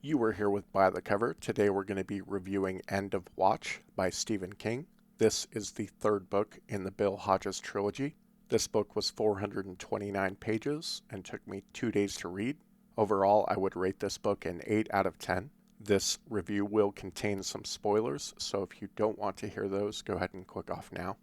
You were here with By the Cover. Today we're going to be reviewing End of Watch by Stephen King. This is the third book in the Bill Hodges trilogy. This book was 429 pages and took me 2 days to read. Overall, I would rate this book an 8 out of 10. This review will contain some spoilers, so if you don't want to hear those, go ahead and click off now.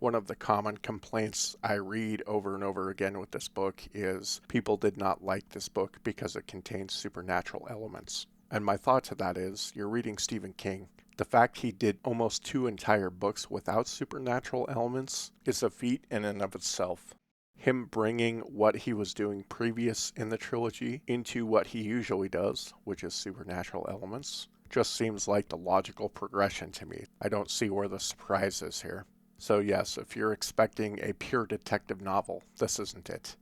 One of the common complaints I read over and over again with this book is people did not like this book because it contains supernatural elements. And my thought to that is, you're reading Stephen King. The fact he did almost 2 entire books without supernatural elements is a feat in and of itself. Him bringing what he was doing previous in the trilogy into what he usually does, which is supernatural elements, just seems like the logical progression to me. I don't see where the surprise is here. So yes, if you're expecting a pure detective novel, this isn't it.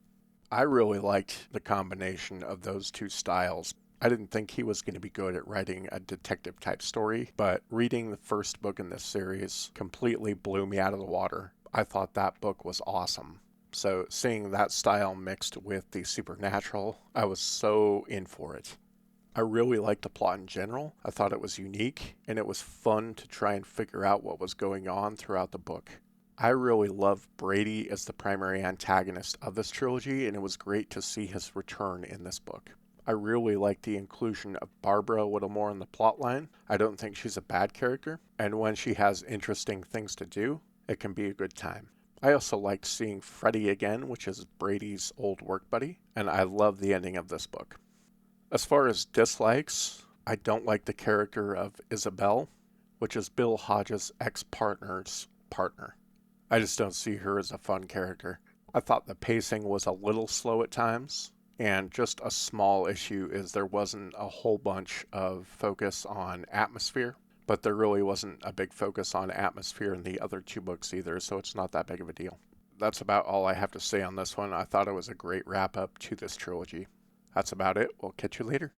I really liked the combination of those two styles. I didn't think he was going to be good at writing a detective type story, but reading the first book in this series completely blew me out of the water. I thought that book was awesome. So seeing that style mixed with the supernatural, I was so in for it. I really liked the plot in general. I thought it was unique, and it was fun to try and figure out what was going on throughout the book. I really love Brady as the primary antagonist of this trilogy, and it was great to see his return in this book. I really like the inclusion of Barbara a little more in the plotline. I don't think she's a bad character, and when she has interesting things to do, it can be a good time. I also liked seeing Freddy again, which is Brady's old work buddy, and I love the ending of this book. As far as dislikes, I don't like the character of Isabel, which is Bill Hodges' ex-partner's partner. I just don't see her as a fun character. I thought the pacing was a little slow at times, and just a small issue is there wasn't a whole bunch of focus on atmosphere, but there really wasn't a big focus on atmosphere in the other 2 books either, so it's not that big of a deal. That's about all I have to say on this one. I thought it was a great wrap-up to this trilogy. That's about it. We'll catch you later.